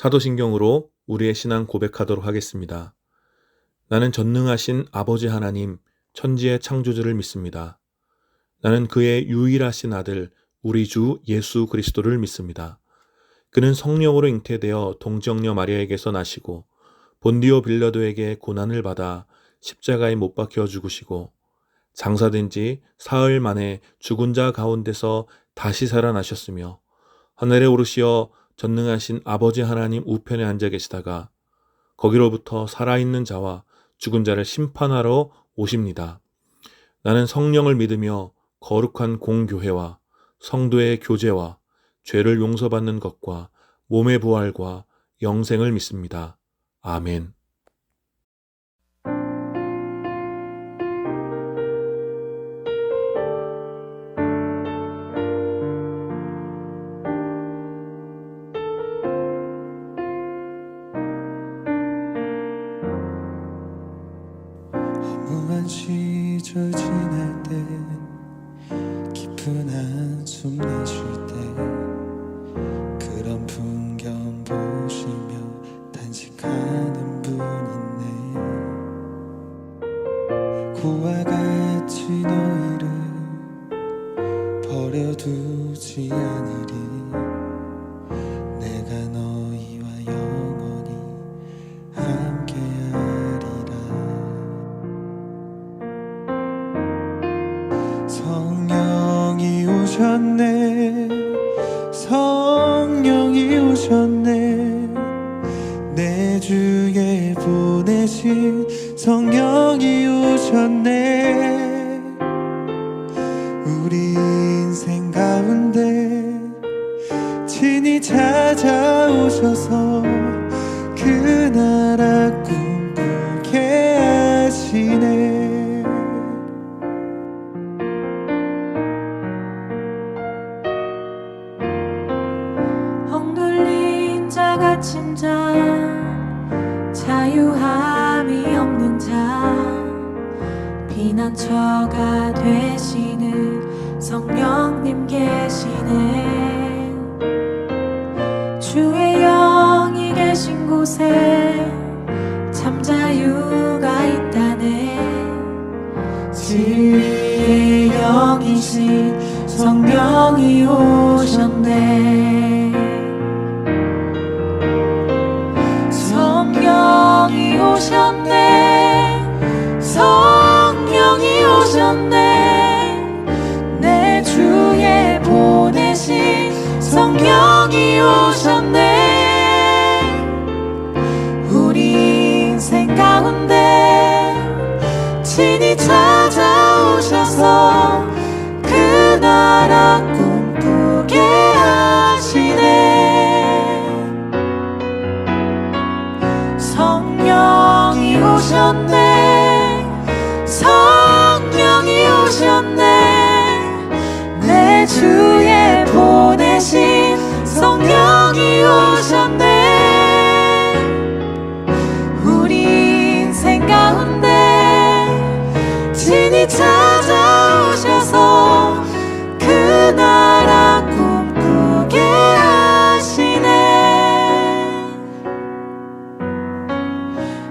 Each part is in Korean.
사도신경으로 우리의 신앙 고백하도록 하겠습니다. 나는 전능하신 아버지 하나님, 천지의 창조주를 믿습니다. 나는 그의 유일하신 아들, 우리 주 예수 그리스도를 믿습니다. 그는 성령으로 잉태되어 동정녀 마리아에게서 나시고 본디오 빌라도에게 고난을 받아 십자가에 못 박혀 죽으시고 장사된 지 사흘 만에 죽은 자 가운데서 다시 살아나셨으며 하늘에 오르시어 전능하신 아버지 하나님 우편에 앉아 계시다가 거기로부터 살아있는 자와 죽은 자를 심판하러 오십니다. 나는 성령을 믿으며 거룩한 공교회와 성도의 교제와 죄를 용서받는 것과 몸의 부활과 영생을 믿습니다. 아멘. 허무한 시절 지날 때 깊은 한숨 내쉴 때 그런 풍경 보시며 탄식하는 분 있네. 고와 같이 너희를 버려두지 않으리. 내가 너희와 영원히 함께하리라. 성령이 오셨네. 성령이 오셨네. 내 주에 보내신 성령이 오셨네. 우리 인생 가운데 친히 찾아오셔서 그 나라 꿈꾸게 하시네. 억눌린 자 갇힌 자 자유함이 없는 자 피난처가 되시는 성령님 계시네. 주의 영이 계신 곳에 참 자유가 있다네. 진리의 영이신 성령이 오셨네. 성령이 오셨네. 성령이 오셨네. 내 주에 보내신 성령이 오셨네. 우리 인생 가운데 친히 찾아오셔서 그 나라 꿈꾸게 하시네. 성령이 오셨네. 성령이 오셨네. 내 주에 보내신 성령이 오셨네. 우리 인생 가운데 친히 찾아오셔서 그 나라 꿈꾸게 하시네.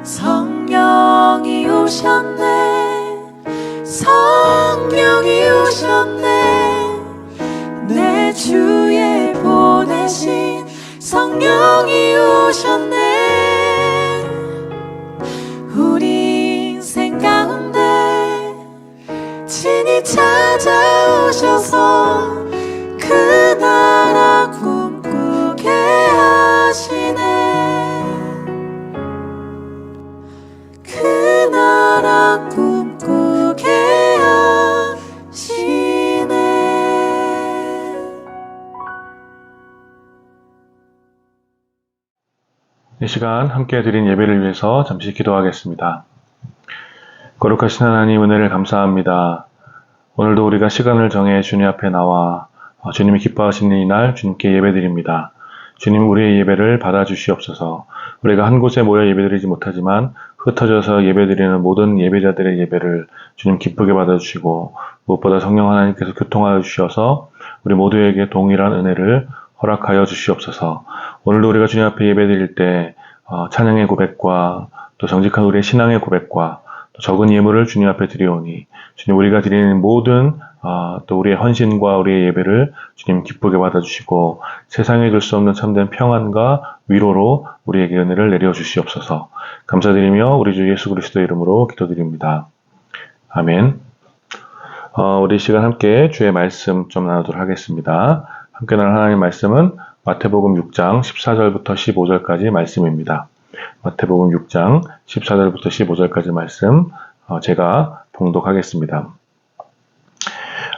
성령이 오셨네. 성령이 오셨네. 내 주에 보내신 성령이 오셨네. 우리 인생 가운데 친히 찾아오셔서 그 나라 꿈꾸게 하시네. 그 나라 꿈꾸게 하시네. 이 시간 함께 드린 예배를 위해서 잠시 기도하겠습니다. 거룩하신 하나님, 은혜를 감사합니다. 오늘도 우리가 시간을 정해 주님 앞에 나와 주님이 기뻐하시는 이 날 주님께 예배드립니다. 주님, 우리의 예배를 받아주시옵소서. 우리가 한 곳에 모여 예배드리지 못하지만 흩어져서 예배드리는 모든 예배자들의 예배를 주님 기쁘게 받아주시고 무엇보다 성령 하나님께서 교통하여 주셔서 우리 모두에게 동일한 은혜를 허락하여 주시옵소서. 오늘도 우리가 주님 앞에 예배드릴 때 찬양의 고백과 또 정직한 우리의 신앙의 고백과 또 적은 예물을 주님 앞에 드리오니 주님 우리가 드리는 모든 또 우리의 헌신과 우리의 예배를 주님 기쁘게 받아주시고 세상에 줄 수 없는 참된 평안과 위로로 우리에게 은혜를 내려 주시옵소서. 감사드리며 우리 주 예수 그리스도의 이름으로 기도드립니다. 아멘. 우리 시간 함께 주의 말씀 좀 나누도록 하겠습니다. 함께 나눌 하나님 말씀은 마태복음 6장 14절부터 15절까지 말씀입니다. 마태복음 6장 14절부터 15절까지 말씀 제가 봉독하겠습니다.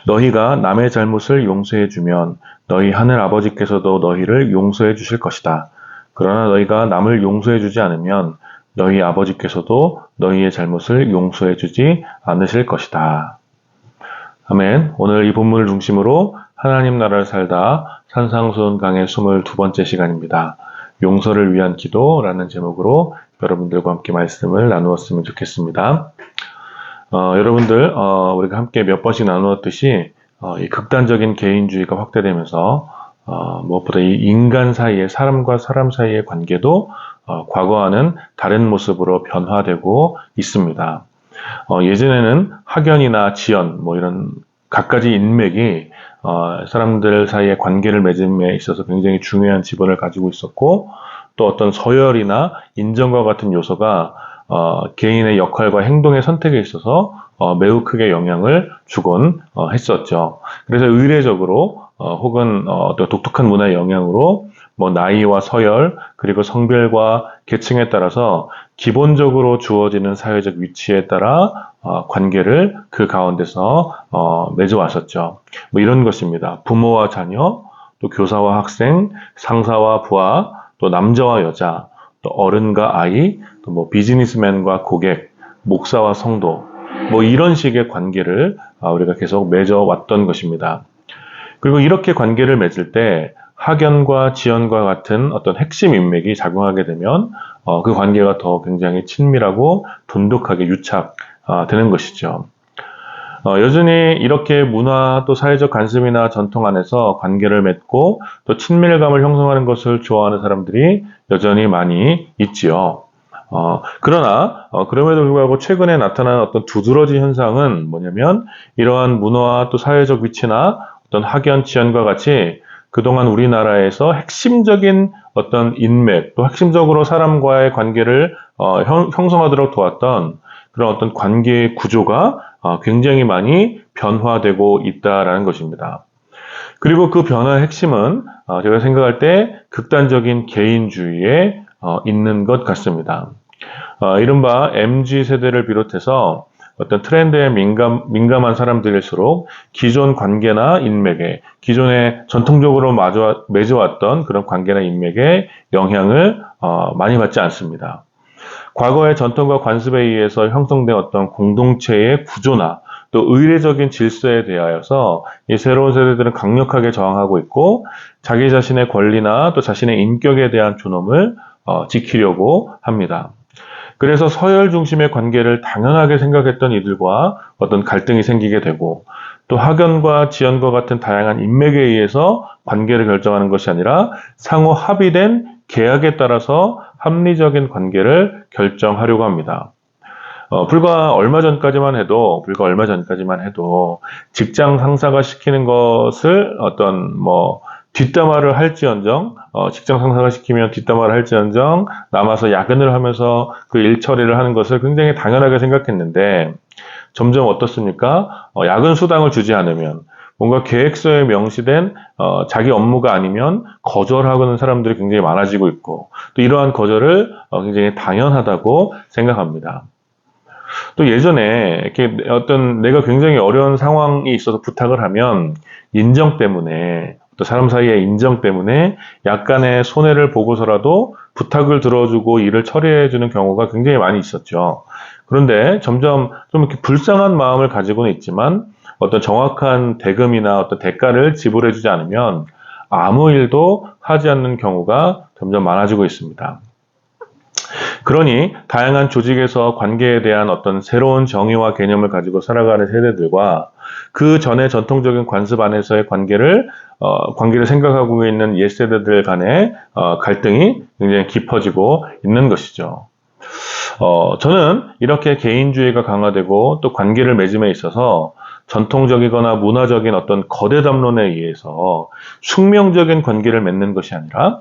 너희가 남의 잘못을 용서해 주면 너희 하늘 아버지께서도 너희를 용서해 주실 것이다. 그러나 너희가 남을 용서해 주지 않으면 너희 아버지께서도 너희의 잘못을 용서해 주지 않으실 것이다. 아멘. 오늘 이 본문을 중심으로 하나님 나라를 살다 산상수훈 강의 22번째 시간입니다. 용서를 위한 기도라는 제목으로 여러분들과 함께 말씀을 나누었으면 좋겠습니다. 여러분들 우리가 함께 몇 번씩 나누었듯이 이 극단적인 개인주의가 확대되면서 무엇보다 이 인간 사이의 사람과 사람 사이의 관계도 과거와는 다른 모습으로 변화되고 있습니다. 예전에는 학연이나 지연 이런 갖가지 인맥이 사람들 사이의 관계를 맺음에 있어서 굉장히 중요한 지분을 가지고 있었고 또 어떤 서열이나 인정과 같은 요소가 개인의 역할과 행동의 선택에 있어서 매우 크게 영향을 주곤 했었죠. 그래서 의례적으로 혹은 또 독특한 문화의 영향으로 나이와 서열 그리고 성별과 계층에 따라서 기본적으로 주어지는 사회적 위치에 따라 관계를 그 가운데서 맺어왔었죠. 이런 것입니다. 부모와 자녀, 또 교사와 학생, 상사와 부하, 또 남자와 여자, 또 어른과 아이, 또 비즈니스맨과 고객, 목사와 성도, 이런 식의 관계를 우리가 계속 맺어왔던 것입니다. 그리고 이렇게 관계를 맺을 때 학연과 지연과 같은 어떤 핵심 인맥이 작용하게 되면 그 관계가 더 굉장히 친밀하고 돈독하게 유착되는 것이죠. 여전히 이렇게 문화 또 사회적 관습이나 전통 안에서 관계를 맺고 또 친밀감을 형성하는 것을 좋아하는 사람들이 여전히 많이 있지요. 그러나 그럼에도 불구하고 최근에 나타난 어떤 두드러진 현상은 뭐냐면 이러한 문화와 또 사회적 위치나 어떤 학연, 지연과 같이 그동안 우리나라에서 핵심적인 어떤 인맥, 또 핵심적으로 사람과의 관계를 형성하도록 도왔던 그런 어떤 관계의 구조가 굉장히 많이 변화되고 있다라는 것입니다. 그리고 그 변화의 핵심은 제가 생각할 때 극단적인 개인주의에 있는 것 같습니다. 이른바 MZ세대를 비롯해서 어떤 트렌드에 민감한 사람들일수록 기존 관계나 인맥에 기존에 전통적으로 맺어왔던 그런 관계나 인맥에 영향을 많이 받지 않습니다. 과거의 전통과 관습에 의해서 형성된 어떤 공동체의 구조나 또 의례적인 질서에 대하여서 이 새로운 세대들은 강력하게 저항하고 있고 자기 자신의 권리나 또 자신의 인격에 대한 존엄을 지키려고 합니다. 그래서 서열 중심의 관계를 당연하게 생각했던 이들과 어떤 갈등이 생기게 되고 또 학연과 지연과 같은 다양한 인맥에 의해서 관계를 결정하는 것이 아니라 상호 합의된 계약에 따라서 합리적인 관계를 결정하려고 합니다. 불과 얼마 전까지만 해도 직장 상사가 시키는 것을 어떤 뒷담화를 할지언정, 직장 상사가 시키면 뒷담화를 할지언정, 남아서 야근을 하면서 그 일 처리를 하는 것을 굉장히 당연하게 생각했는데, 점점 어떻습니까? 야근 수당을 주지 않으면, 뭔가 계획서에 명시된 자기 업무가 아니면 거절하는 사람들이 굉장히 많아지고 있고, 또 이러한 거절을 굉장히 당연하다고 생각합니다. 또 예전에 이렇게 어떤 내가 굉장히 어려운 상황이 있어서 부탁을 하면 인정 때문에 또 사람 사이의 인정 때문에 약간의 손해를 보고서라도 부탁을 들어주고 일을 처리해주는 경우가 굉장히 많이 있었죠. 그런데 점점 좀 이렇게 불쌍한 마음을 가지고는 있지만 어떤 정확한 대금이나 어떤 대가를 지불해주지 않으면 아무 일도 하지 않는 경우가 점점 많아지고 있습니다. 그러니 다양한 조직에서 관계에 대한 어떤 새로운 정의와 개념을 가지고 살아가는 세대들과 그 전에 전통적인 관습 안에서의 관계를 관계를 생각하고 있는 옛세대들 간의 갈등이 굉장히 깊어지고 있는 것이죠. 저는 이렇게 개인주의가 강화되고 또 관계를 맺음에 있어서 전통적이거나 문화적인 어떤 거대 담론에 의해서 숙명적인 관계를 맺는 것이 아니라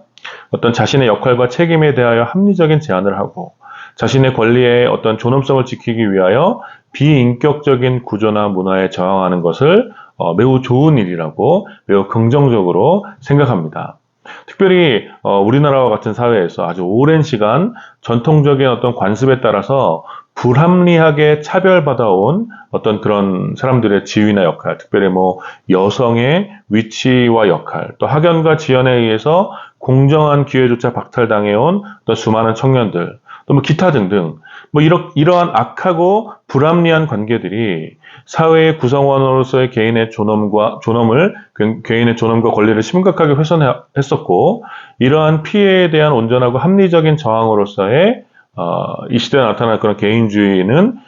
어떤 자신의 역할과 책임에 대하여 합리적인 제안을 하고 자신의 권리의 어떤 존엄성을 지키기 위하여 비인격적인 구조나 문화에 저항하는 것을 매우 좋은 일이라고 매우 긍정적으로 생각합니다. 특별히 우리나라와 같은 사회에서 아주 오랜 시간 전통적인 어떤 관습에 따라서 불합리하게 차별받아온 어떤 그런 사람들의 지위나 역할, 특별히 뭐 여성의 위치와 역할, 또 학연과 지연에 의해서 공정한 기회조차 박탈당해온 또 수많은 청년들, 또 뭐 기타 등등, 뭐 이러한 악하고 불합리한 관계들이 사회의 구성원으로서의 개인의 존엄과 권리를 심각하게 훼손했었고, 이러한 피해에 대한 온전하고 합리적인 저항으로서의 이 시대에 나타난 그런 개인주의는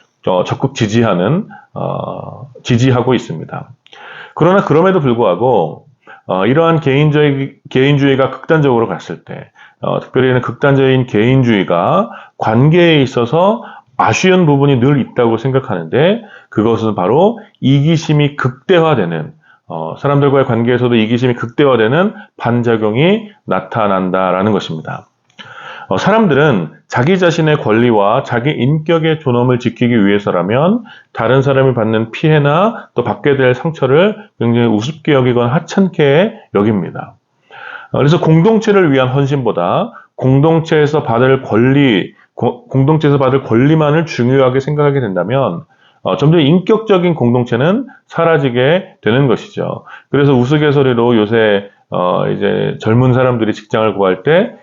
적극 지지하고 있습니다. 그러나 그럼에도 불구하고 이러한 개인주의가 극단적으로 갔을 때, 특별히 극단적인 개인주의가 관계에 있어서 아쉬운 부분이 늘 있다고 생각하는데, 그것은 바로 이기심이 극대화되는, 사람들과의 관계에서도 이기심이 극대화되는 반작용이 나타난다라는 것입니다. 사람들은 자기 자신의 권리와 자기 인격의 존엄을 지키기 위해서라면 다른 사람이 받는 피해나 또 받게 될 상처를 굉장히 우습게 여기거나 하찮게 여깁니다. 그래서 공동체를 위한 헌신보다 공동체에서 받을 권리만을 중요하게 생각하게 된다면 점점 인격적인 공동체는 사라지게 되는 것이죠. 그래서 우스갯소리로 요새 이제 젊은 사람들이 직장을 구할 때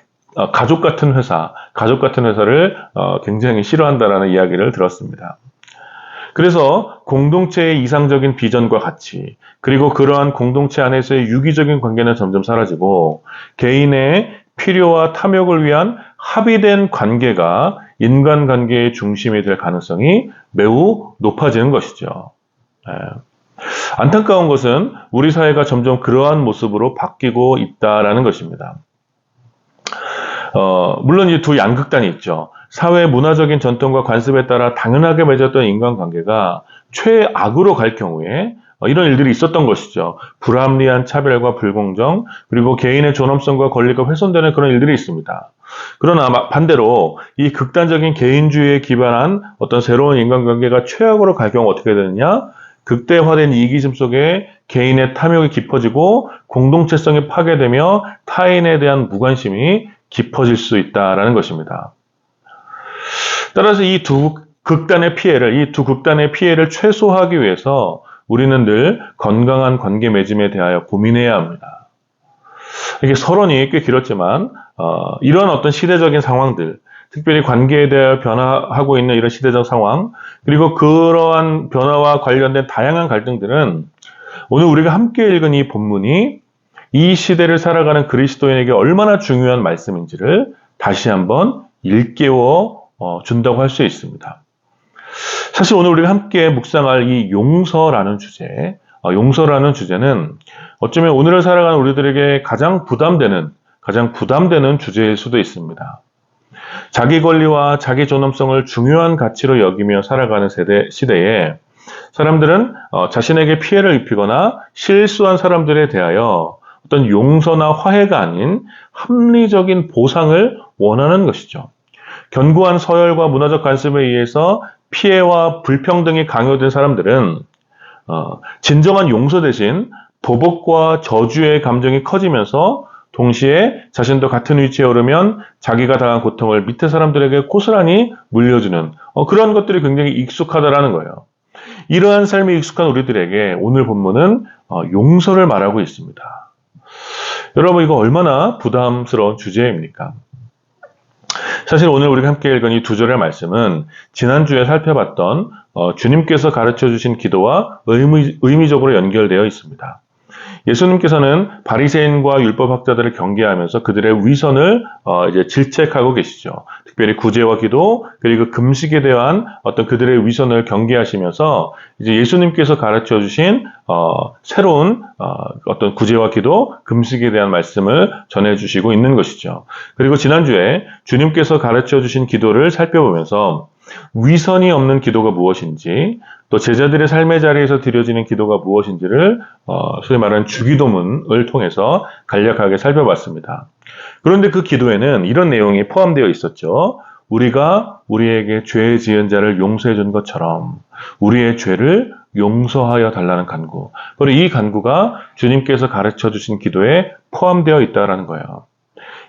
가족 같은 회사를 굉장히 싫어한다라는 이야기를 들었습니다. 그래서 공동체의 이상적인 비전과 가치, 그리고 그러한 공동체 안에서의 유기적인 관계는 점점 사라지고 개인의 필요와 탐욕을 위한 합의된 관계가 인간관계의 중심이 될 가능성이 매우 높아지는 것이죠. 안타까운 것은 우리 사회가 점점 그러한 모습으로 바뀌고 있다라는 것입니다. 물론 이 두 양극단이 있죠. 사회의 문화적인 전통과 관습에 따라 당연하게 맺었던 인간관계가 최악으로 갈 경우에 이런 일들이 있었던 것이죠. 불합리한 차별과 불공정, 그리고 개인의 존엄성과 권리가 훼손되는 그런 일들이 있습니다. 그러나 반대로 이 극단적인 개인주의에 기반한 어떤 새로운 인간관계가 최악으로 갈 경우 어떻게 되느냐? 극대화된 이기심 속에 개인의 탐욕이 깊어지고 공동체성이 파괴되며 타인에 대한 무관심이 깊어질 수 있다라는 것입니다. 따라서 이 두 극단의 피해를 최소화하기 위해서 우리는 늘 건강한 관계 맺음에 대하여 고민해야 합니다. 이게 서론이 꽤 길었지만 이런 어떤 시대적인 상황들, 특별히 관계에 대하여 변화하고 있는 이런 시대적 상황, 그리고 그러한 변화와 관련된 다양한 갈등들은 오늘 우리가 함께 읽은 이 본문이 이 시대를 살아가는 그리스도인에게 얼마나 중요한 말씀인지를 다시 한번 일깨워 준다고 할 수 있습니다. 사실 오늘 우리가 함께 묵상할 이 용서라는 주제는 어쩌면 오늘을 살아가는 우리들에게 가장 부담되는 주제일 수도 있습니다. 자기 권리와 자기 존엄성을 중요한 가치로 여기며 살아가는 시대에 사람들은 자신에게 피해를 입히거나 실수한 사람들에 대하여 어떤 용서나 화해가 아닌 합리적인 보상을 원하는 것이죠. 견고한 서열과 문화적 관습에 의해서 피해와 불평등이 강요된 사람들은 진정한 용서 대신 보복과 저주의 감정이 커지면서 동시에 자신도 같은 위치에 오르면 자기가 당한 고통을 밑에 사람들에게 고스란히 물려주는 그런 것들이 굉장히 익숙하다라는 거예요. 이러한 삶이 익숙한 우리들에게 오늘 본문은 용서를 말하고 있습니다. 여러분, 이거 얼마나 부담스러운 주제입니까? 사실 오늘 우리가 함께 읽은 이 두 절의 말씀은 지난주에 살펴봤던 주님께서 가르쳐 주신 기도와 의미적으로 연결되어 있습니다. 예수님께서는 바리새인과 율법학자들을 경계하면서 그들의 위선을 이제 질책하고 계시죠. 특별히 구제와 기도 그리고 금식에 대한 어떤 그들의 위선을 경계하시면서 이제 예수님께서 가르쳐 주신 새로운 어떤 구제와 기도, 금식에 대한 말씀을 전해 주시고 있는 것이죠. 그리고 지난주에 주님께서 가르쳐 주신 기도를 살펴보면서 위선이 없는 기도가 무엇인지, 또 제자들의 삶의 자리에서 드려지는 기도가 무엇인지를 소위 말하는 주기도문을 통해서 간략하게 살펴봤습니다. 그런데 그 기도에는 이런 내용이 포함되어 있었죠. 우리가 우리에게 죄 지은 자를 용서해 준 것처럼 우리의 죄를 용서하여 달라는 간구. 바로 이 간구가 주님께서 가르쳐 주신 기도에 포함되어 있다는 거예요.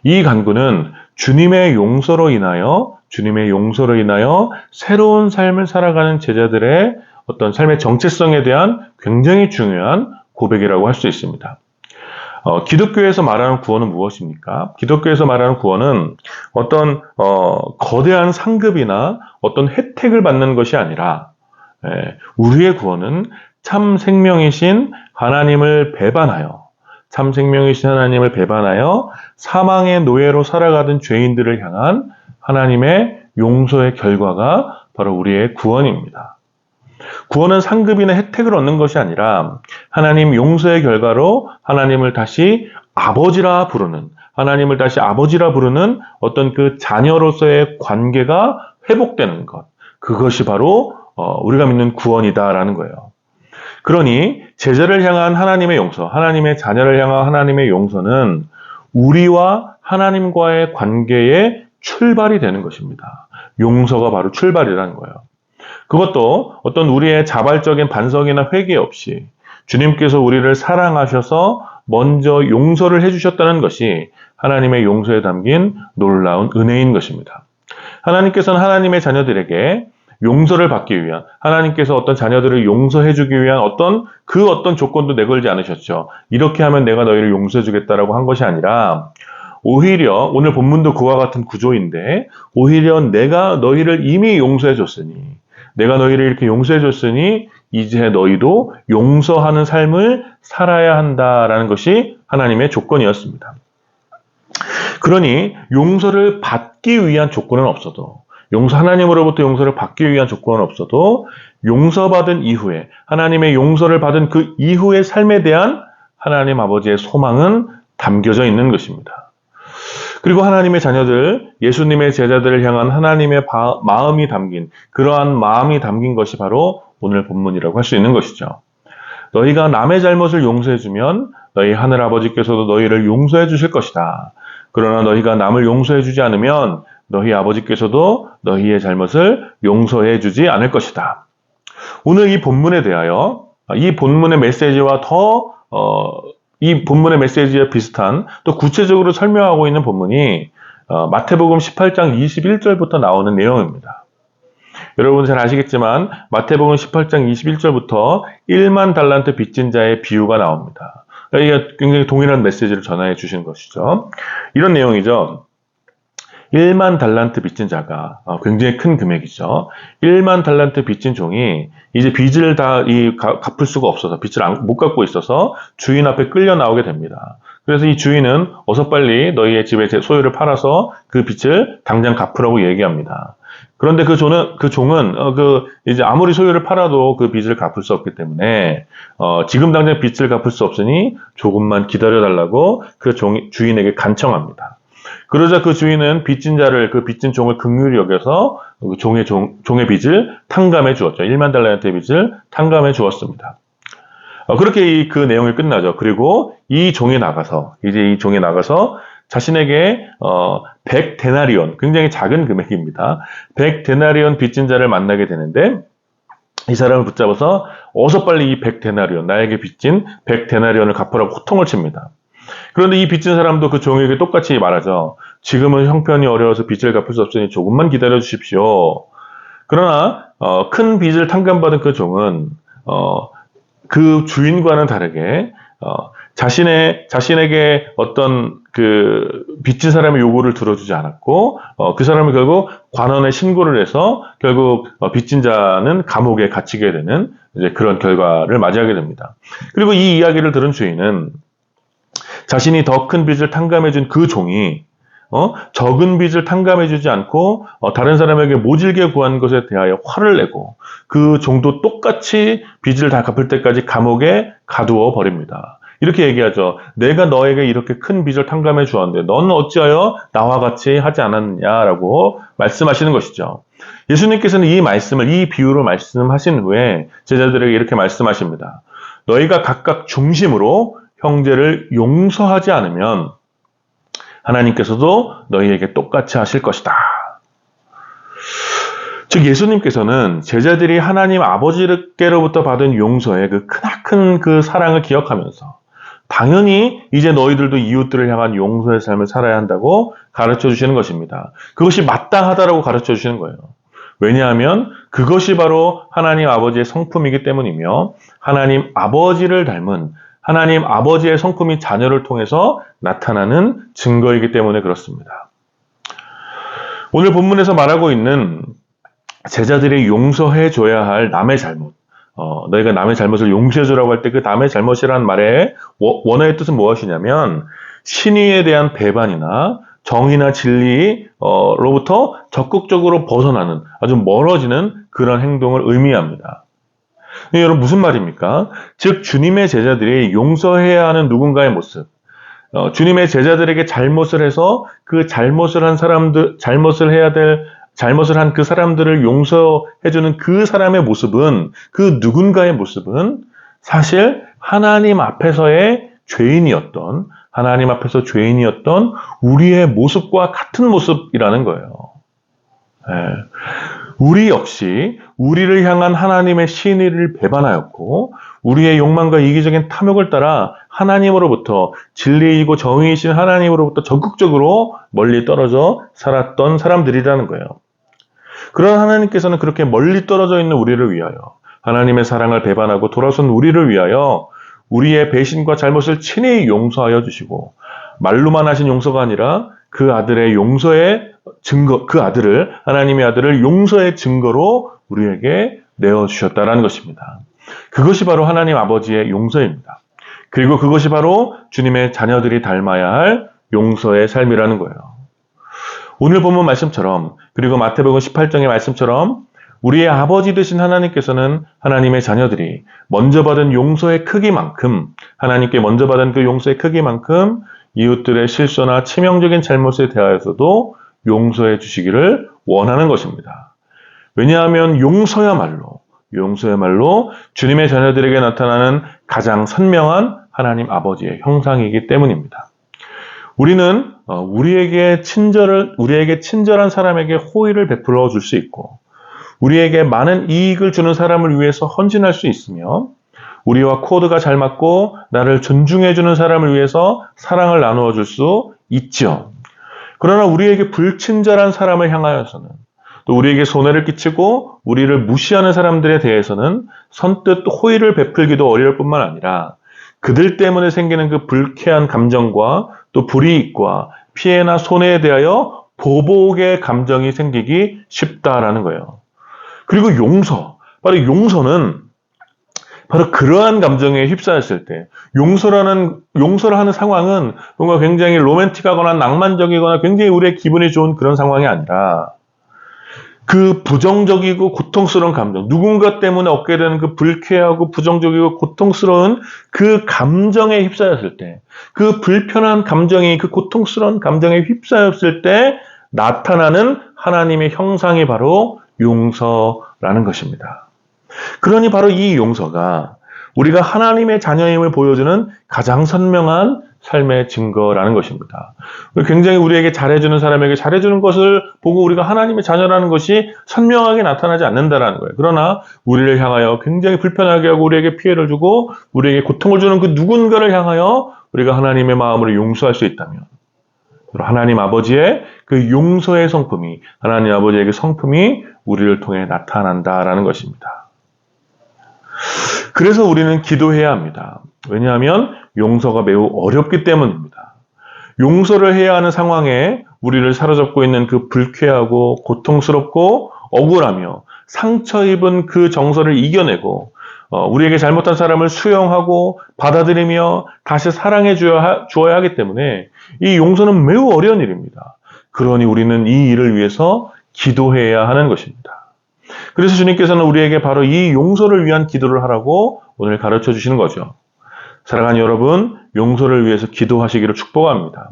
이 간구는 주님의 용서로 인하여 새로운 삶을 살아가는 제자들의 어떤 삶의 정체성에 대한 굉장히 중요한 고백이라고 할 수 있습니다. 기독교에서 말하는 구원은 무엇입니까? 기독교에서 말하는 구원은 어떤 거대한 상급이나 어떤 혜택을 받는 것이 아니라 우리의 구원은 참 생명이신 하나님을 배반하여 사망의 노예로 살아가던 죄인들을 향한 하나님의 용서의 결과가 바로 우리의 구원입니다. 구원은 상급이나 혜택을 얻는 것이 아니라 하나님 용서의 결과로 하나님을 다시 아버지라 부르는 어떤 그 자녀로서의 관계가 회복되는 것. 그것이 바로 우리가 믿는 구원이다라는 거예요. 그러니 제자를 향한 하나님의 용서, 하나님의 자녀를 향한 하나님의 용서는 우리와 하나님과의 관계의 출발이 되는 것입니다. 용서가 바로 출발이라는 거예요. 그것도 어떤 우리의 자발적인 반성이나 회개 없이 주님께서 우리를 사랑하셔서 먼저 용서를 해주셨다는 것이 하나님의 용서에 담긴 놀라운 은혜인 것입니다. 하나님께서는 하나님의 자녀들에게 용서를 받기 위한, 하나님께서 어떤 자녀들을 용서해주기 위한 어떤 조건도 내걸지 않으셨죠. 이렇게 하면 내가 너희를 용서해주겠다라고 한 것이 아니라 오히려 오늘 본문도 그와 같은 구조인데 오히려 내가 너희를 이미 용서해줬으니 이제 너희도 용서하는 삶을 살아야 한다라는 것이 하나님의 조건이었습니다. 그러니 용서를 받기 위한 조건은 없어도 하나님으로부터 용서를 받기 위한 조건은 없어도 용서받은 이후에 하나님의 용서를 받은 그 이후의 삶에 대한 하나님 아버지의 소망은 담겨져 있는 것입니다. 그리고 하나님의 자녀들, 예수님의 제자들을 향한 하나님의 마음이 담긴 그러한 마음이 담긴 것이 바로 오늘 본문이라고 할 수 있는 것이죠. 너희가 남의 잘못을 용서해주면 너희 하늘아버지께서도 너희를 용서해 주실 것이다. 그러나 너희가 남을 용서해 주지 않으면 너희 아버지께서도 너희의 잘못을 용서해 주지 않을 것이다. 오늘 이 본문에 대하여 이 본문의 메시지와 이 본문의 메시지와 비슷한 또 구체적으로 설명하고 있는 본문이 마태복음 18장 21절부터 나오는 내용입니다. 여러분 잘 아시겠지만 마태복음 18장 21절부터 1만 달란트 빚진 자의 비유가 나옵니다. 이게 굉장히 동일한 메시지를 전해 주신 것이죠. 이런 내용이죠. 1만 달란트 빚진 자가 굉장히 큰 금액이죠. 1만 달란트 빚진 종이 이제 빚을 다 갚을 수가 없어서 빚을 못 갚고 있어서 주인 앞에 끌려 나오게 됩니다. 그래서 이 주인은 어서 빨리 너희의 집의 소유를 팔아서 그 빚을 당장 갚으라고 얘기합니다. 그런데 그 종은 이제 아무리 소유를 팔아도 그 빚을 갚을 수 없기 때문에 지금 당장 빚을 갚을 수 없으니 조금만 기다려달라고 그 주인에게 간청합니다. 그러자 그 주인은 빚진 종을 긍휼히 여겨서 종의 빚을 탕감해 주었죠. 1만 달란트의 빚을 탕감해 주었습니다. 그렇게 그 내용이 끝나죠. 그리고 이 종이 나가서 자신에게 100데나리온, 굉장히 작은 금액입니다. 100데나리온 빚진 자를 만나게 되는데 이 사람을 붙잡아서 어서 빨리 이 100데나리온, 나에게 빚진 100데나리온을 갚으라고 호통을 칩니다. 그런데 이 빚진 사람도 그 종에게 똑같이 말하죠. 지금은 형편이 어려워서 빚을 갚을 수 없으니 조금만 기다려 주십시오. 그러나 큰 빚을 탕감받은 그 종은 그 주인과는 다르게 자신에게 어떤 빚진 사람의 요구를 들어주지 않았고, 그 사람은 결국 관원에 신고를 해서 결국 빚진 자는 감옥에 갇히게 되는 이제 그런 결과를 맞이하게 됩니다. 그리고 이 이야기를 들은 주인은 자신이 더 큰 빚을 탕감해준 그 종이 적은 빚을 탕감해주지 않고 다른 사람에게 모질게 구한 것에 대하여 화를 내고 그 종도 똑같이 빚을 다 갚을 때까지 감옥에 가두어 버립니다. 이렇게 얘기하죠. 내가 너에게 이렇게 큰 빚을 탕감해 주었는데 너는 어찌하여 나와 같이 하지 않았냐라고 말씀하시는 것이죠. 예수님께서는 이 비유를 말씀하신 후에 제자들에게 이렇게 말씀하십니다. 너희가 각각 중심으로 형제를 용서하지 않으면 하나님께서도 너희에게 똑같이 하실 것이다. 즉 예수님께서는 제자들이 하나님 아버지께로부터 받은 용서의 그 크나큰 그 사랑을 기억하면서 당연히 이제 너희들도 이웃들을 향한 용서의 삶을 살아야 한다고 가르쳐 주시는 것입니다. 그것이 마땅하다라고 가르쳐 주시는 거예요. 왜냐하면 그것이 바로 하나님 아버지의 성품이기 때문이며 하나님 아버지를 닮은 하나님 아버지의 성품이 자녀를 통해서 나타나는 증거이기 때문에 그렇습니다. 오늘 본문에서 말하고 있는 제자들이 용서해줘야 할 남의 잘못, 너희가 남의 잘못을 용서해주라고 할 때 그 남의 잘못이라는 말의 원어의 뜻은 무엇이냐면 신의에 대한 배반이나 정의나 진리로부터 적극적으로 벗어나는 아주 멀어지는 그런 행동을 의미합니다. 여러분 무슨 말입니까? 즉 주님의 제자들이 용서해야 하는 누군가의 모습, 주님의 제자들에게 잘못을 해서 그 잘못을 한 그 사람들을 용서해주는 그 사람의 모습은, 그 누군가의 모습은 사실 하나님 앞에서의 죄인이었던, 하나님 앞에서 죄인이었던 우리의 모습과 같은 모습이라는 거예요. 우리 역시 우리를 향한 하나님의 신의를 배반하였고 우리의 욕망과 이기적인 탐욕을 따라 하나님으로부터 진리이고 정의이신 하나님으로부터 적극적으로 멀리 떨어져 살았던 사람들이라는 거예요. 그런 하나님께서는 그렇게 멀리 떨어져 있는 우리를 위하여 하나님의 사랑을 배반하고 돌아선 우리를 위하여 우리의 배신과 잘못을 친히 용서하여 주시고 말로만 하신 용서가 아니라 그 아들의 용서의 증거, 하나님의 아들을 용서의 증거로 우리에게 내어주셨다라는 것입니다. 그것이 바로 하나님 아버지의 용서입니다. 그리고 그것이 바로 주님의 자녀들이 닮아야 할 용서의 삶이라는 거예요. 오늘 본문 말씀처럼, 그리고 마태복음 18장의 말씀처럼 우리의 아버지 되신 하나님께서는 하나님의 자녀들이 먼저 받은 용서의 크기만큼, 하나님께 먼저 받은 그 용서의 크기만큼 이웃들의 실수나 치명적인 잘못에 대하여서도 용서해 주시기를 원하는 것입니다. 왜냐하면 용서야말로 주님의 자녀들에게 나타나는 가장 선명한 하나님 아버지의 형상이기 때문입니다. 우리는 우리에게 친절한 사람에게 호의를 베풀어 줄 수 있고 우리에게 많은 이익을 주는 사람을 위해서 헌신할 수 있으며 우리와 코드가 잘 맞고 나를 존중해 주는 사람을 위해서 사랑을 나누어 줄 수 있죠. 그러나 우리에게 불친절한 사람을 향하여서는 또 우리에게 손해를 끼치고 우리를 무시하는 사람들에 대해서는 선뜻 호의를 베풀기도 어려울 뿐만 아니라 그들 때문에 생기는 그 불쾌한 감정과 또 불이익과 피해나 손해에 대하여 보복의 감정이 생기기 쉽다라는 거예요. 그리고 용서는 바로 그러한 감정에 휩싸였을 때, 용서를 하는 상황은 뭔가 굉장히 로맨틱하거나 낭만적이거나 굉장히 우리의 기분이 좋은 그런 상황이 아니라 그 부정적이고 고통스러운 감정, 누군가 때문에 얻게 되는 그 불쾌하고 부정적이고 고통스러운 그 감정에 휩싸였을 때, 그 불편한 감정이 그 고통스러운 감정에 휩싸였을 때 나타나는 하나님의 형상이 바로 용서라는 것입니다. 그러니 바로 이 용서가 우리가 하나님의 자녀임을 보여주는 가장 선명한 삶의 증거라는 것입니다. 굉장히 우리에게 잘해주는 사람에게 잘해주는 것을 보고 우리가 하나님의 자녀라는 것이 선명하게 나타나지 않는다라는 거예요. 그러나 우리를 향하여 굉장히 불편하게 하고 우리에게 피해를 주고 우리에게 고통을 주는 그 누군가를 향하여 우리가 하나님의 마음으로 용서할 수 있다면 하나님 아버지의 그 용서의 성품이, 하나님 아버지의 그 성품이 우리를 통해 나타난다라는 것입니다. 그래서 우리는 기도해야 합니다. 왜냐하면 용서가 매우 어렵기 때문입니다. 용서를 해야 하는 상황에 우리를 사로잡고 있는 그 불쾌하고 고통스럽고 억울하며 상처 입은 그 정서를 이겨내고 우리에게 잘못한 사람을 수용하고 받아들이며 다시 사랑해 주어야 하기 때문에 이 용서는 매우 어려운 일입니다. 그러니 우리는 이 일을 위해서 기도해야 하는 것입니다. 그래서 주님께서는 우리에게 바로 이 용서를 위한 기도를 하라고 오늘 가르쳐 주시는 거죠. 사랑하는 여러분, 용서를 위해서 기도하시기를 축복합니다.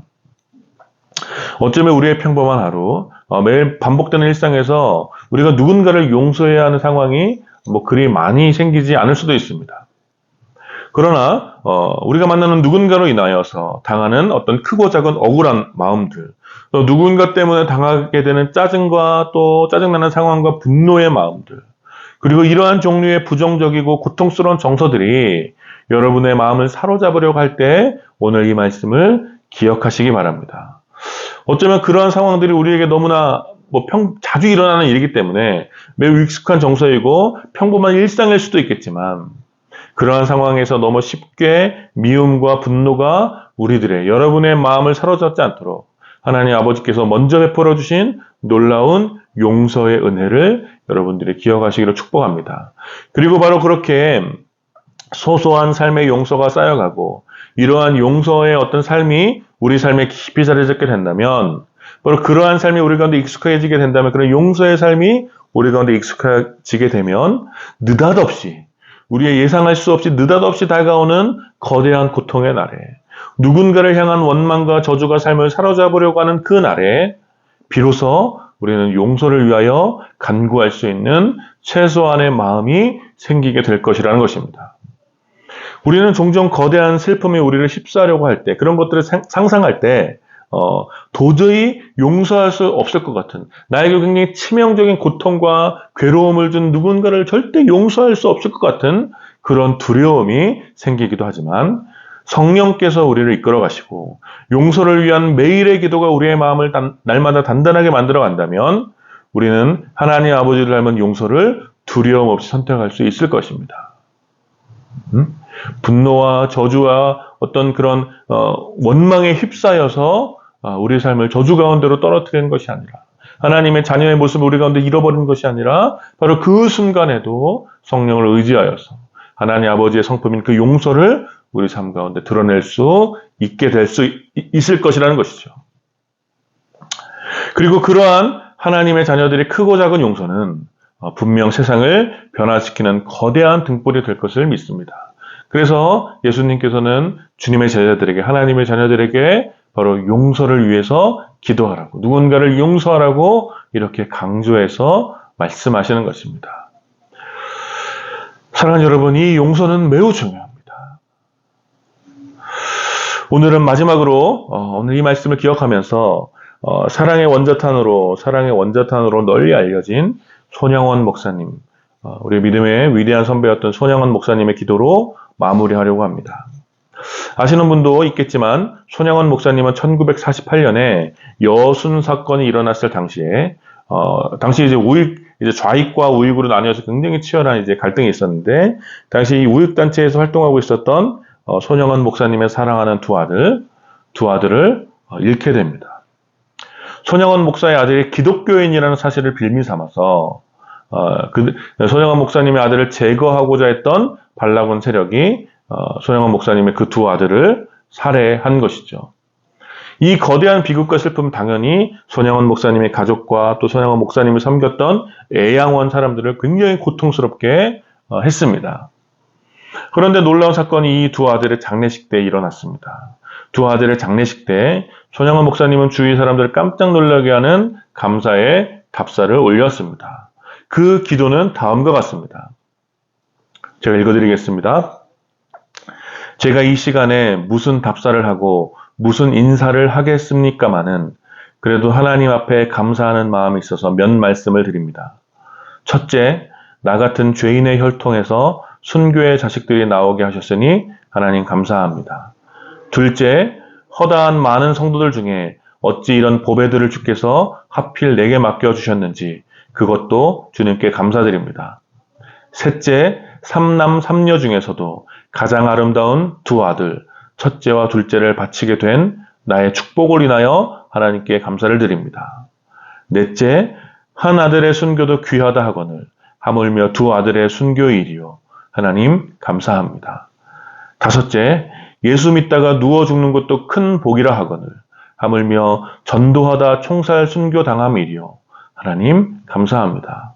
어쩌면 우리의 평범한 하루, 매일 반복되는 일상에서 우리가 누군가를 용서해야 하는 상황이 그리 많이 생기지 않을 수도 있습니다. 그러나 우리가 만나는 누군가로 인하여서 당하는 어떤 크고 작은 억울한 마음들, 또 누군가 때문에 당하게 되는 짜증과 또 짜증나는 상황과 분노의 마음들, 그리고 이러한 종류의 부정적이고 고통스러운 정서들이 여러분의 마음을 사로잡으려고 할 때 오늘 이 말씀을 기억하시기 바랍니다. 어쩌면 그러한 상황들이 우리에게 너무나 자주 일어나는 일이기 때문에 매우 익숙한 정서이고 평범한 일상일 수도 있겠지만 그러한 상황에서 너무 쉽게 미움과 분노가 여러분의 마음을 사로잡지 않도록 하나님 아버지께서 먼저 베풀어 주신 놀라운 용서의 은혜를 여러분들이 기억하시기를 축복합니다. 그리고 바로 그렇게 소소한 삶의 용서가 쌓여가고 이러한 용서의 어떤 삶이 우리 삶에 깊이 자리 잡게 된다면 바로 그러한 삶이 우리 가운데 익숙해지게 된다면 그런 용서의 삶이 우리 가운데 익숙해지게 되면 느닷없이 우리의 예상할 수 없이 느닷없이 다가오는 거대한 고통의 날에 누군가를 향한 원망과 저주가 삶을 사로잡으려고 하는 그 날에 비로소 우리는 용서를 위하여 간구할 수 있는 최소한의 마음이 생기게 될 것이라는 것입니다. 우리는 종종 거대한 슬픔이 우리를 휩싸려고 할 때, 그런 것들을 상상할 때 도저히 용서할 수 없을 것 같은, 나에게 굉장히 치명적인 고통과 괴로움을 준 누군가를 절대 용서할 수 없을 것 같은 그런 두려움이 생기기도 하지만 성령께서 우리를 이끌어 가시고 용서를 위한 매일의 기도가 우리의 마음을 날마다 단단하게 만들어 간다면 우리는 하나님 아버지를 닮은 용서를 두려움 없이 선택할 수 있을 것입니다. 분노와 저주와 어떤 그런 원망에 휩싸여서 우리의 삶을 저주 가운데로 떨어뜨리는 것이 아니라 하나님의 자녀의 모습을 우리 가운데 잃어버리는 것이 아니라 바로 그 순간에도 성령을 의지하여서 하나님 아버지의 성품인 그 용서를 우리 삶 가운데 드러낼 수 있게 될 수 있을 것이라는 것이죠. 그리고 그러한 하나님의 자녀들의 크고 작은 용서는 분명 세상을 변화시키는 거대한 등불이 될 것을 믿습니다. 그래서 예수님께서는 주님의 제자들에게, 하나님의 자녀들에게 바로 용서를 위해서 기도하라고, 누군가를 용서하라고 이렇게 강조해서 말씀하시는 것입니다. 사랑하는 여러분, 이 용서는 매우 중요합니다. 오늘은 마지막으로 오늘 이 말씀을 기억하면서 사랑의 원자탄으로 널리 알려진 손영원 목사님, 우리 믿음의 위대한 선배였던 손영원 목사님의 기도로 마무리하려고 합니다. 아시는 분도 있겠지만 손영원 목사님은 1948년에 여순 사건이 일어났을 당시에 당시 이제 좌익과 우익으로 나뉘어서 굉장히 치열한 갈등이 있었는데 당시 이 우익 단체에서 활동하고 있었던 손영원 목사님의 사랑하는 두 아들을 잃게 됩니다. 손영원 목사의 아들이 기독교인이라는 사실을 빌미 삼아서 손영원 목사님의 아들을 제거하고자 했던 반라군 세력이 손영원 목사님의 그 두 아들을 살해한 것이죠. 이 거대한 비극과 슬픔은 당연히 손영원 목사님의 가족과 또 손영원 목사님을 섬겼던 애양원 사람들을 굉장히 고통스럽게 했습니다. 그런데 놀라운 사건이 이 두 아들의 장례식 때 일어났습니다. 두 아들의 장례식 때 손영원 목사님은 주위 사람들을 깜짝 놀라게 하는 감사의 답사를 올렸습니다. 그 기도는 다음과 같습니다. 제가 읽어드리겠습니다. 제가 이 시간에 무슨 답사를 하고 무슨 인사를 하겠습니까마는 그래도 하나님 앞에 감사하는 마음이 있어서 몇 말씀을 드립니다. 첫째, 나 같은 죄인의 혈통에서 순교의 자식들이 나오게 하셨으니 하나님 감사합니다. 둘째, 허다한 많은 성도들 중에 어찌 이런 보배들을 주께서 하필 내게 맡겨주셨는지 그것도 주님께 감사드립니다. 셋째, 삼남 삼녀 중에서도 가장 아름다운 두 아들, 첫째와 둘째를 바치게 된 나의 축복을 인하여 하나님께 감사를 드립니다. 넷째, 한 아들의 순교도 귀하다 하거늘 하물며 두 아들의 순교일이요 하나님 감사합니다. 다섯째, 예수 믿다가 누워 죽는 것도 큰 복이라 하거늘 하물며 전도하다 총살 순교 당함이리요 하나님 감사합니다.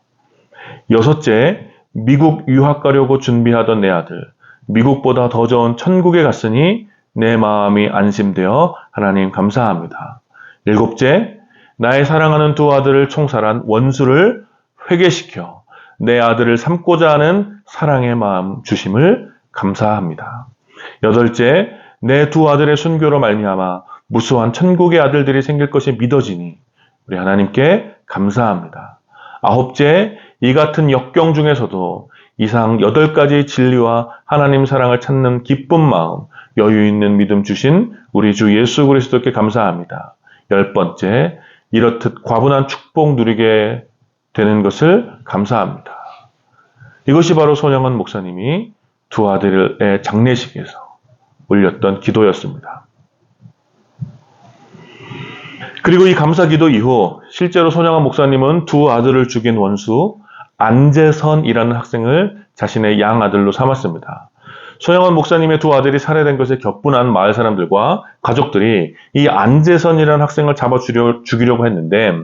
여섯째, 미국 유학 가려고 준비하던 내 아들 미국보다 더 좋은 천국에 갔으니 내 마음이 안심되어 하나님 감사합니다. 일곱째, 나의 사랑하는 두 아들을 총살한 원수를 회개시켜 내 아들을 삼고자 하는 사랑의 마음 주심을 감사합니다. 여덟째, 내 두 아들의 순교로 말미암아 무수한 천국의 아들들이 생길 것이 믿어지니 우리 하나님께 감사합니다. 아홉째, 이 같은 역경 중에서도 이상 8가지 진리와 하나님 사랑을 찾는 기쁜 마음, 여유 있는 믿음 주신 우리 주 예수 그리스도께 감사합니다. 10번째, 이렇듯 과분한 축복 누리게 되는 것을 감사합니다. 이것이 바로 손영원 목사님이 두 아들의 장례식에서 올렸던 기도였습니다. 그리고 이 감사 기도 이후 실제로 손영원 목사님은 두 아들을 죽인 원수 안재선이라는 학생을 자신의 양아들로 삼았습니다. 손영원 목사님의 두 아들이 살해된 것에 격분한 마을 사람들과 가족들이 이 안재선이라는 학생을 잡아 죽이려고 했는데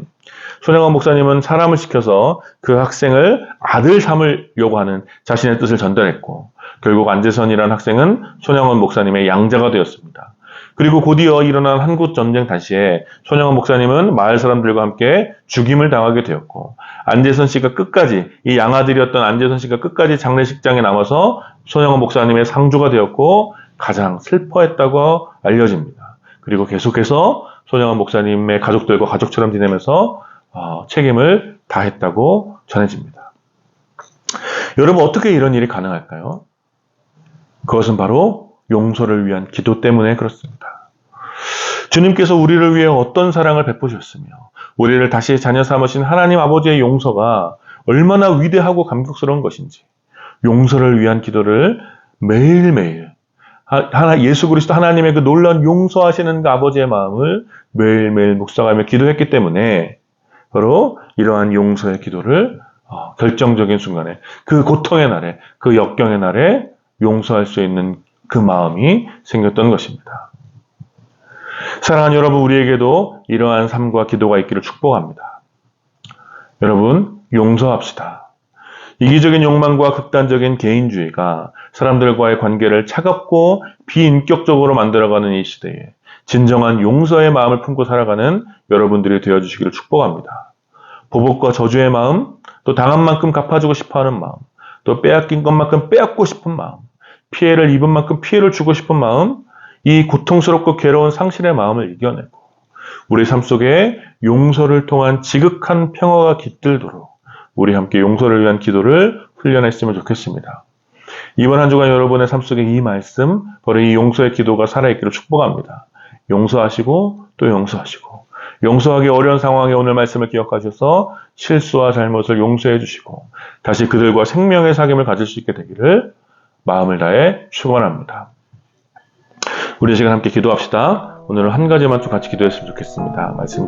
손영원 목사님은 사람을 시켜서 그 학생을 아들 삼으려고 하는 자신의 뜻을 전달했고 결국 안재선이라는 학생은 손영원 목사님의 양자가 되었습니다. 그리고 곧이어 일어난 한국전쟁 당시에 손영원 목사님은 마을 사람들과 함께 죽임을 당하게 되었고 안재선 씨가 끝까지 이 양아들이었던 안재선 씨가 끝까지 장례식장에 남아서 손영원 목사님의 상주가 되었고 가장 슬퍼했다고 알려집니다. 그리고 계속해서 손영원 목사님의 가족들과 가족처럼 지내면서 책임을 다했다고 전해집니다. 여러분 어떻게 이런 일이 가능할까요? 그것은 바로 용서를 위한 기도 때문에 그렇습니다. 주님께서 우리를 위해 어떤 사랑을 베푸셨으며 우리를 다시 자녀 삼으신 하나님 아버지의 용서가 얼마나 위대하고 감격스러운 것인지 용서를 위한 기도를 매일매일 예수 그리스도 하나님의 그 놀라운 용서하시는 그 아버지의 마음을 매일매일 묵상하며 기도했기 때문에 바로 이러한 용서의 기도를 결정적인 순간에 그 고통의 날에 그 역경의 날에 용서할 수 있는 그 마음이 생겼던 것입니다. 사랑하는 여러분, 우리에게도 이러한 삶과 기도가 있기를 축복합니다. 여러분, 용서합시다. 이기적인 욕망과 극단적인 개인주의가 사람들과의 관계를 차갑고 비인격적으로 만들어가는 이 시대에 진정한 용서의 마음을 품고 살아가는 여러분들이 되어주시기를 축복합니다. 보복과 저주의 마음, 또 당한 만큼 갚아주고 싶어하는 마음, 또 빼앗긴 것만큼 빼앗고 싶은 마음, 피해를 입은 만큼 피해를 주고 싶은 마음, 이 고통스럽고 괴로운 상실의 마음을 이겨내고 우리 삶 속에 용서를 통한 지극한 평화가 깃들도록 우리 함께 용서를 위한 기도를 훈련했으면 좋겠습니다. 이번 한 주간 여러분의 삶 속에 이 말씀, 바로 이 용서의 기도가 살아있기를 축복합니다. 용서하시고 또 용서하시고 용서하기 어려운 상황에 오늘 말씀을 기억하셔서 실수와 잘못을 용서해 주시고 다시 그들과 생명의 사귐을 가질 수 있게 되기를 마음을 다해 축원합니다. 우리 시간 함께 기도합시다. 오늘은 한 가지만 좀 같이 기도했으면 좋겠습니다. 말씀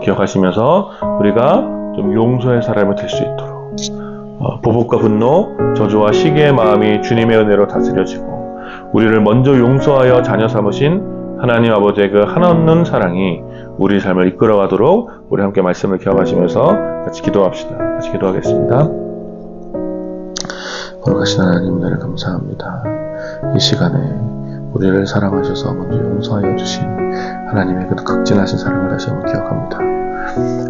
기억하시면서 우리가 좀 용서의 사람이 될 수 있도록 보복과 분노, 저주와 시기의 마음이 주님의 은혜로 다스려지고 우리를 먼저 용서하여 자녀 삼으신 하나님 아버지의 그 한없는 사랑이 우리 삶을 이끌어가도록 우리 함께 말씀을 기억하시면서 같이 기도합시다. 같이 기도하겠습니다. 거룩하신 하나님, 은혜를 감사합니다. 이 시간에 우리를 사랑하셔서 먼저 용서하여 주신 하나님의 그 극진하신 사랑을 다시 한번 기억합니다.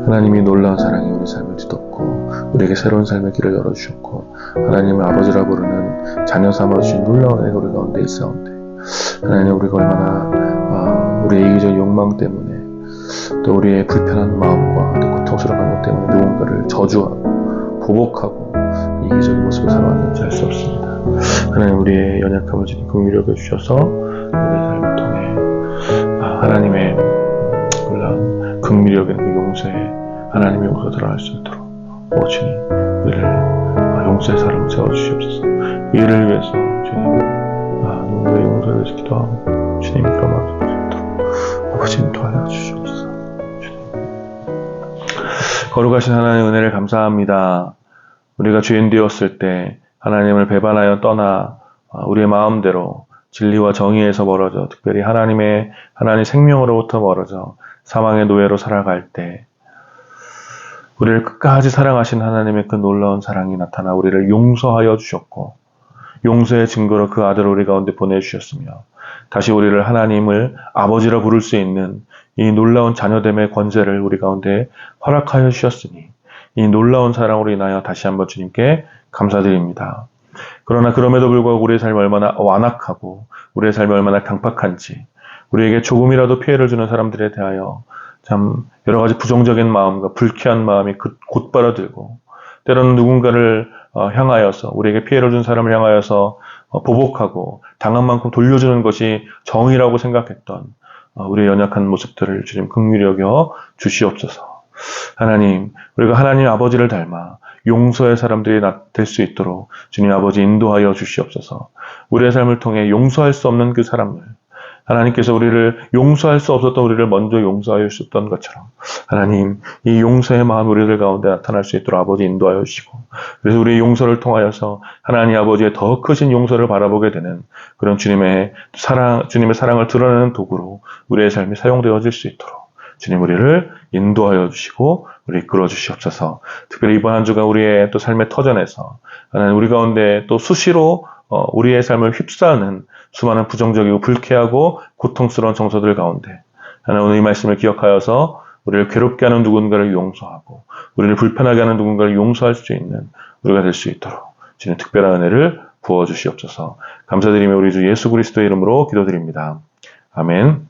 하나님이 놀라운 사랑이 우리 삶을 뒤덮고 우리에게 새로운 삶의 길을 열어주셨고 하나님을 아버지라 부르는 자녀 삼아주신 놀라운 은혜가 우리 가운데 있사온데 하나님, 우리가 얼마나 우리의 이기적 욕망 때문에 또 우리의 불편한 마음과 또 고통스러운 감정 때문에 누군가를 저주하고 보복하고 이기적인 모습을 살아왔는지 알 수 없습니다. 하나님, 우리의 연약함을 지금 긍휼히 여겨주셔서 우리의 삶을 통해 하나님의 놀라운 긍휼히 여기는 그 용서에 하나님의 용서가 드러날 수 있도록 주님, 우리를 용서의 사람을 세워주시옵소서. 이를 위해서 주님, 누군가의 용서를 위해서 기도하고 주님이 그런 마음을 수 있도록 아버지 인도하여 주시옵소서. 거룩하신 하나님 은혜를 감사합니다. 우리가 죄인 되었을 때 하나님을 배반하여 떠나 우리의 마음대로 진리와 정의에서 멀어져 특별히 하나님 생명으로부터 멀어져 사망의 노예로 살아갈 때 우리를 끝까지 사랑하신 하나님의 그 놀라운 사랑이 나타나 우리를 용서하여 주셨고 용서의 증거로 그 아들을 우리 가운데 보내주셨으며 다시 우리를 하나님을 아버지라 부를 수 있는 이 놀라운 자녀됨의 권세를 우리 가운데 허락하여 주셨으니 이 놀라운 사랑으로 인하여 다시 한번 주님께 감사드립니다. 그러나 그럼에도 불구하고 우리의 삶이 얼마나 완악하고 우리의 삶이 얼마나 강팍한지 우리에게 조금이라도 피해를 주는 사람들에 대하여 참 여러 가지 부정적인 마음과 불쾌한 마음이 곧바로 들고 때로는 누군가를 향하여서 우리에게 피해를 준 사람을 향하여서 보복하고 당한 만큼 돌려주는 것이 정의라고 생각했던 우리의 연약한 모습들을 주님 긍휼히 여겨 주시옵소서. 하나님, 우리가 하나님 아버지를 닮아 용서의 사람들이 될 수 있도록 주님 아버지 인도하여 주시옵소서. 우리의 삶을 통해 용서할 수 없는 그 사람을 하나님께서 우리를 용서할 수 없었던 우리를 먼저 용서하여 주셨던 것처럼 하나님 이 용서의 마음 우리들 가운데 나타날 수 있도록 아버지 인도하여 주시고 그래서 우리의 용서를 통하여서 하나님 아버지의 더 크신 용서를 바라보게 되는 그런 주님의 사랑을 드러내는 도구로 우리의 삶이 사용되어질 수 있도록 주님 우리를 인도하여 주시고 우리 이끌어 주시옵소서. 특별히 이번 한 주가 우리의 또 삶의 터전에서 하나님 우리 가운데 또 수시로 우리의 삶을 휩싸는 수많은 부정적이고 불쾌하고 고통스러운 정서들 가운데 하나님 오늘 이 말씀을 기억하여서 우리를 괴롭게 하는 누군가를 용서하고 우리를 불편하게 하는 누군가를 용서할 수 있는 우리가 될 수 있도록 주님 특별한 은혜를 부어주시옵소서. 감사드리며 우리 주 예수 그리스도의 이름으로 기도드립니다. 아멘.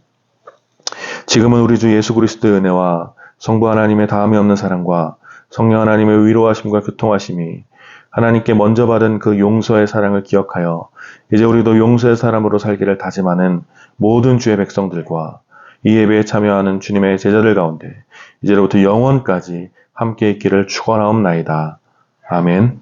지금은 우리 주 예수 그리스도의 은혜와 성부 하나님의 다함이 없는 사랑과 성령 하나님의 위로하심과 교통하심이 하나님께 먼저 받은 그 용서의 사랑을 기억하여 이제 우리도 용서의 사람으로 살기를 다짐하는 모든 주의 백성들과 이 예배에 참여하는 주님의 제자들 가운데 이제로부터 영원까지 함께 있기를 축원하옵나이다. 아멘.